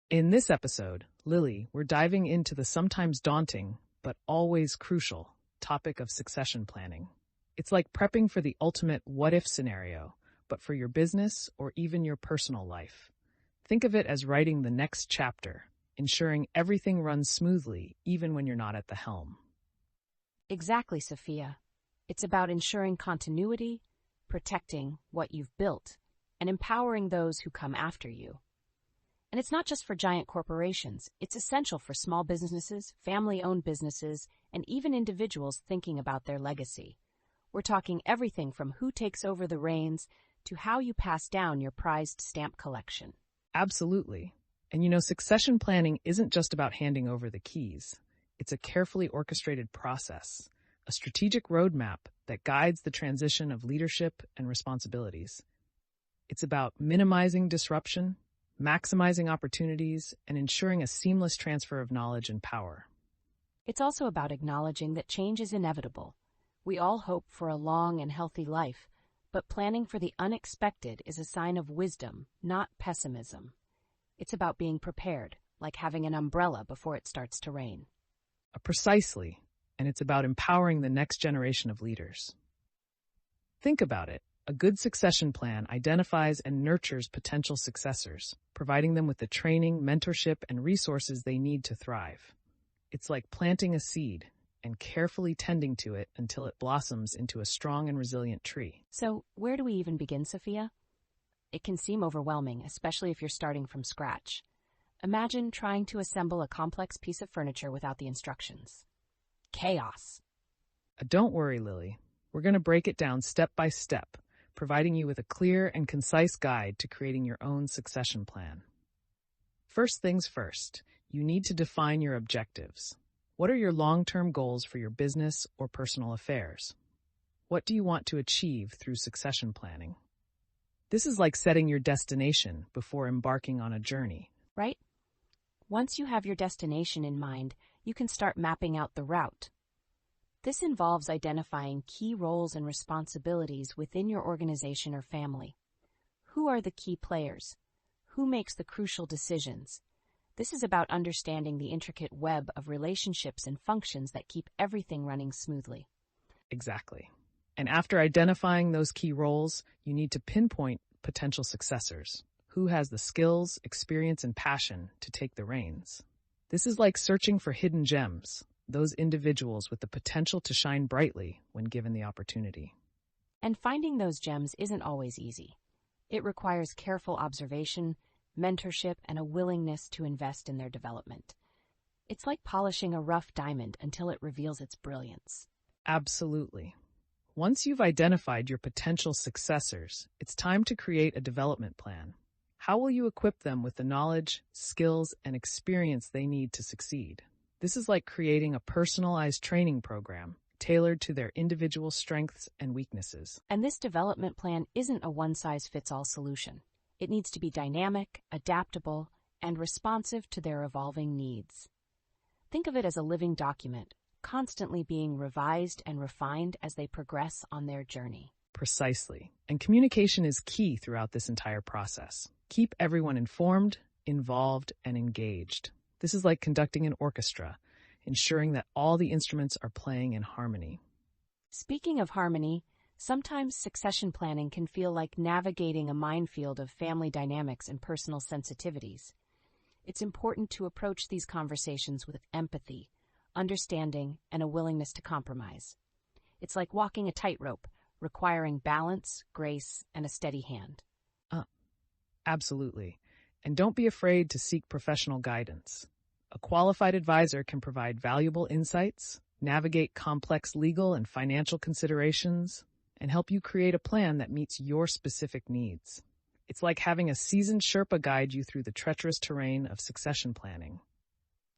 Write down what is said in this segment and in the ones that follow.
In this episode, Lily, we're diving into the sometimes daunting, but always crucial topic of succession planning. It's like prepping for the ultimate what-if scenario, but for your business or even your personal life. Think of it as writing the next chapter, ensuring everything runs smoothly even when you're not at the helm. Exactly, Sophia. It's about ensuring continuity, protecting what you've built, and empowering those who come after you. And it's not just for giant corporations. It's essential for small businesses, family-owned businesses, and even individuals thinking about their legacy. We're talking everything from who takes over the reins to how you pass down your prized stamp collection. Absolutely. And succession planning isn't just about handing over the keys. It's a carefully orchestrated process, a strategic roadmap that guides the transition of leadership and responsibilities. It's about minimizing disruption, maximizing opportunities, and ensuring a seamless transfer of knowledge and power. It's also about acknowledging that change is inevitable. We all hope for a long and healthy life, but planning for the unexpected is a sign of wisdom, not pessimism. It's about being prepared, like having an umbrella before it starts to rain. Precisely, and it's about empowering the next generation of leaders. Think about it. A good succession plan identifies and nurtures potential successors, providing them with the training, mentorship, and resources they need to thrive. It's like planting a seed and carefully tending to it until it blossoms into a strong and resilient tree. So, where do we even begin, Sophia? It can seem overwhelming, especially if you're starting from scratch. Imagine trying to assemble a complex piece of furniture without the instructions. Chaos. Don't worry, Lily. We're going to break it down step by step, providing you with a clear and concise guide to creating your own succession plan. First things first, you need to define your objectives. What are your long-term goals for your business or personal affairs? What do you want to achieve through succession planning? This is like setting your destination before embarking on a journey. Right? Once you have your destination in mind, you can start mapping out the route. This involves identifying key roles and responsibilities within your organization or family. Who are the key players? Who makes the crucial decisions? This is about understanding the intricate web of relationships and functions that keep everything running smoothly. Exactly. And after identifying those key roles, you need to pinpoint potential successors. Who has the skills, experience, and passion to take the reins? This is like searching for hidden gems, those individuals with the potential to shine brightly when given the opportunity. And finding those gems isn't always easy. It requires careful observation, mentorship, and a willingness to invest in their development. It's like polishing a rough diamond until it reveals its brilliance. Absolutely. Once you've identified your potential successors, it's time to create a development plan. How will you equip them with the knowledge, skills, and experience they need to succeed? This is like creating a personalized training program tailored to their individual strengths and weaknesses. And this development plan isn't a one-size-fits-all solution. It needs to be dynamic, adaptable, and responsive to their evolving needs. Think of it as a living document, constantly being revised and refined as they progress on their journey. Precisely. And communication is key throughout this entire process. Keep everyone informed, involved, and engaged. This is like conducting an orchestra, ensuring that all the instruments are playing in harmony. Speaking of harmony, sometimes succession planning can feel like navigating a minefield of family dynamics and personal sensitivities. It's important to approach these conversations with empathy, understanding, and a willingness to compromise. It's like walking a tightrope, requiring balance, grace, and a steady hand. Absolutely. And don't be afraid to seek professional guidance. A qualified advisor can provide valuable insights, navigate complex legal and financial considerations, and help you create a plan that meets your specific needs. It's like having a seasoned Sherpa guide you through the treacherous terrain of succession planning.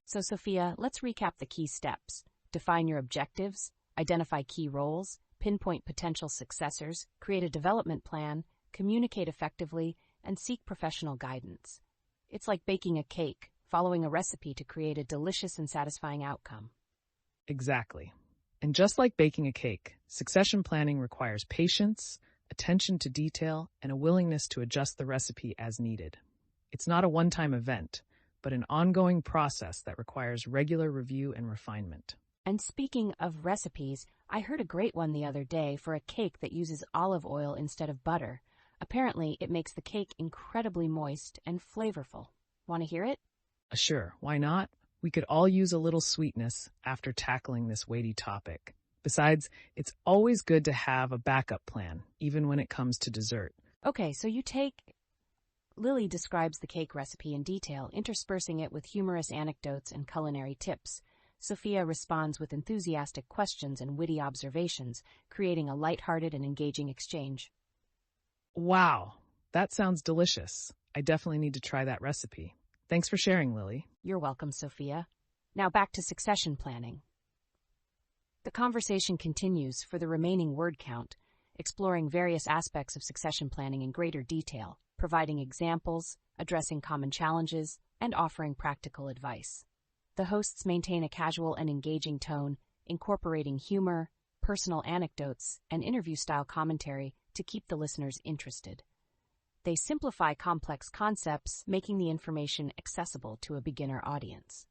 So, Sophia, let's recap the key steps. Define your objectives, identify key roles, pinpoint potential successors, create a development plan, communicate effectively, and seek professional guidance. It's like baking a cake, following a recipe to create a delicious and satisfying outcome. Exactly. And just like baking a cake, succession planning requires patience, attention to detail, and a willingness to adjust the recipe as needed. It's not a one-time event, but an ongoing process that requires regular review and refinement. And speaking of recipes, I heard a great one the other day for a cake that uses olive oil instead of butter. Apparently, it makes the cake incredibly moist and flavorful. Want to hear it? Sure, why not? We could all use a little sweetness after tackling this weighty topic. Besides, it's always good to have a backup plan, even when it comes to dessert. Okay, so Lily describes the cake recipe in detail, interspersing it with humorous anecdotes and culinary tips. Sophia responds with enthusiastic questions and witty observations, creating a lighthearted and engaging exchange. Wow, that sounds delicious. I definitely need to try that recipe. Thanks for sharing, Lily. You're welcome, Sophia. Now back to succession planning. The conversation continues for the remaining word count, exploring various aspects of succession planning in greater detail, providing examples, addressing common challenges, and offering practical advice. The hosts maintain a casual and engaging tone, incorporating humor, personal anecdotes, and interview-style commentary to keep the listeners interested. They simplify complex concepts, making the information accessible to a beginner audience.